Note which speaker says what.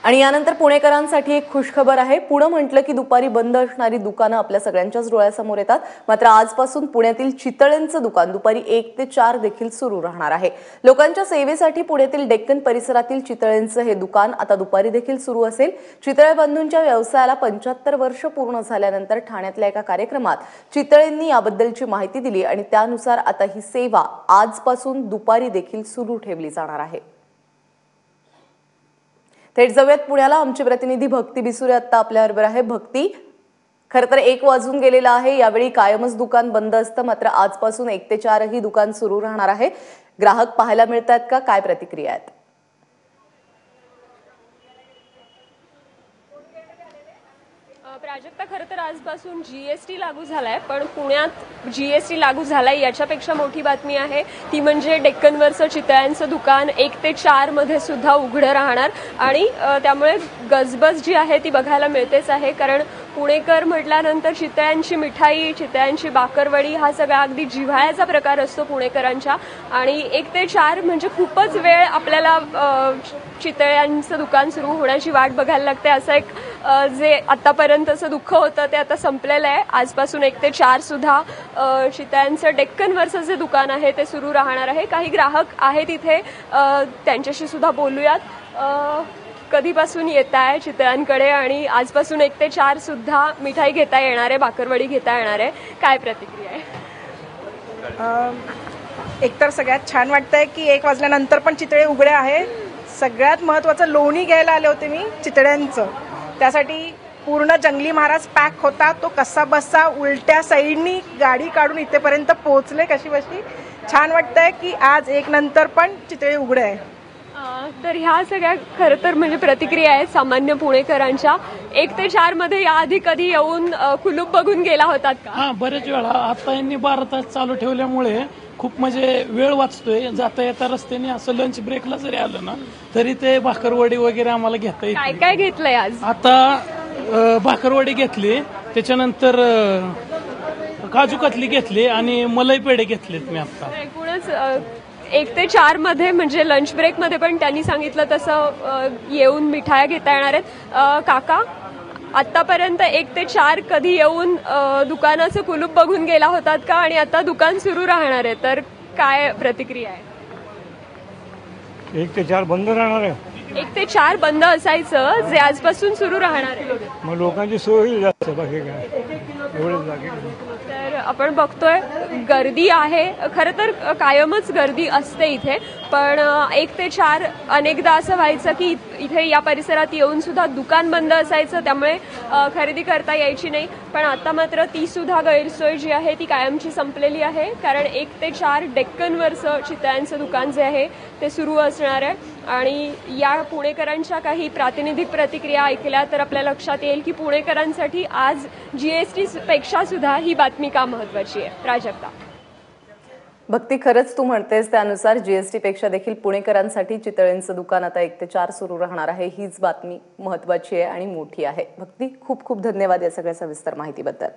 Speaker 1: आणि यानंतर पुणेकरांसाठी एक खुशखबर आहे। पुणे म्हटलं की दुपारी बंद असणारी दुकानं आपल्या सगळ्यांच्याच डोळ्यासमोर येतात। मात्र आजपासून पुण्यातील चितळेंचं दुकान दुपारी 1 ते 4 देखील सुरू राहणार आहे। लोकांच्या सेवेसाठी पुण्यातील डेक्कन परिसरातील चितळेंचं हे दुकान आता दुपारी देखील सुरू असेल। चितळे बंधूंच्या व्यवसायाला 75 वर्ष पूर्ण झाल्यानंतर ठाण्यातल्या एका कार्यक्रमात चितळेंनी याबद्दलची माहिती दिली आणि त्यानुसार आता ही सेवा आजपासून दुपारी देखील सुरू ठेवली जाणार आहे। थेट जाऊयात पुण्याला। आमची प्रतिनिधी भक्ती बिसुरे आता आपल्याबरोबर आहे। भक्ती, खरं तर 1 वाजून गेलेला आहे। यावेळी कायमच दुकान बंद असतं, मात्र आजपासून 1 ते 4 ही दुकान सुरू राहणार आहे। ग्राहक पाहायला मिळतात का? काय प्रतिक्रिया आहेत?
Speaker 2: प्राजक्ता, खरं तर आजपासून जीएसटी लागू झालाय, पण पुण्यात जीएसटी लागू झालाय याच्यापेक्षा मोठी बातमी आहे ती म्हणजे डेक्कनवरचं चितळ्यांचं दुकान 1 ते 4 मध्ये सुद्धा उघडं राहणार आणि त्यामुळे गजबज जी आहे ती बघायला मिळतेच आहे। कारण पुणेकर म्हटल्यानंतर चितळ्यांची मिठाई, चितळ्यांची बाकरवडी हा सगळा अगदी जिव्हाळ्याचा प्रकार असतो पुणेकरांच्या आणि 1 ते 4 म्हणजे खूपच वेळ आपल्याला चितळ्यांचं दुकान सुरू होण्याची वाट बघायला लागते। असं एक जे आतापर्यंतचं दुःख होतं ते आता संपलेलं आहे। आजपासून 1 ते 4 सुद्धा चितळ्यांचं डेक्कनवरचं जे दुकान आहे ते सुरू राहणार आहे। काही ग्राहक आहेत इथे, त्यांच्याशी सुद्धा बोलूयात। कधीपासून येत आहे चितळ्यांकडे आणि आजपासून 1 ते 4 सुद्धा मिठाई घेता येणार आहे, बाकरवडी घेता येणार आहे, काय प्रतिक्रिया आहे?
Speaker 3: एकतर सगळ्यात छान वाटतंय की 1 वाजल्यानंतर पण चितळे उघडे आहे। सगळ्यात महत्त्वाचं लोणी घ्यायला आले होते मी चितळ्यांचं, त्यासाठी पूर्ण जंगली महाराज पॅक होता। तो कसा बसा उलट्या साईडनी गाडी काढून इथेपर्यंत पोहोचले कशी बशी। छान वाटतंय की आज 1 नंतर पण चितळे उघडे आहे।
Speaker 2: तर ह्या सगळ्या खरं तर म्हणजे प्रतिक्रिया आहेत सामान्य पुणेकरांच्या। 1 ते 4 मध्ये याआधी कधी येऊन कुलूप बघून गेला होतात का?
Speaker 4: हा, बरेच वेळा। आता यांनी 12 तास चालू ठेवल्यामुळे खूप म्हणजे वेळ वाचतोय। जाता येता रस्त्याने असं लंच ब्रेकला जरी आलं ना तरी ते भाकरवडी वगैरे आम्हाला घेता येते।
Speaker 2: काय काय घेतलंय आज?
Speaker 4: आता भाकरवडी घेतली, त्याच्यानंतर काजू कतली घेतली आणि मलाई पेढे घेतलेत मी आता।
Speaker 2: एकूणच 1 ते 4 मध्ये म्हणजे लंच ब्रेक मध्ये पण त्यांनी सांगितलं तसं येऊन मिठाया घेता येणार आहेत। काका, आतापर्यंत 1 ते 4 कधी येऊन दुकानाचं कुलूप बघून गेला होतात का आणि आता दुकान सुरू राहणार आहे, तर काय प्रतिक्रिया आहे?
Speaker 5: 1 ते 4 बंद राहणार आहे।
Speaker 2: 1 ते 4 बंद असायचं, जे आजपासून सुरू राहणार आहे।
Speaker 5: मग लोकांची सोय होईल जास्त, बाकी काय एवढंच बाकी।
Speaker 2: तर आपण बघतोय गर्दी आहे, खरं तर कायमच गर्दी असते इथे, पण 1 ते 4 अनेकदा असं व्हायचं की इथे या परिसरात येऊन सुद्धा दुकान बंद असायचं, त्यामुळे खरेदी करता यायची नाही। पण आता मात्र ती सुद्धा गैरसोय जी आहे ती कायमची संपलेली आहे, कारण 1 ते 4 डेक्कनवरचं चितळ्यांचं दुकान जे आहे ते सुरू असणार आहे। आणि या पुणेकरांच्या काही प्रातिनिधिक प्रतिक्रिया ऐकल्या तर आपल्या लक्षात येईल की पुणेकरांसाठी आज जीएसटी पेक्षा सुद्धा ही बातमी का महत्त्वाची आहे। प्राजक्ता,
Speaker 1: भक्ती, खरंच तू म्हणतेस त्यानुसार जीएसटी पेक्षा देखील पुणेकरांसाठी चितळेंचं दुकान आता 1 ते 4 सुरू राहणार आहे। हीच बातमी महत्त्वाची आहे आणि मोठी आहे। भक्ती, खूप खूप धन्यवाद या सगळ्या सविस्तर माहितीबद्दल।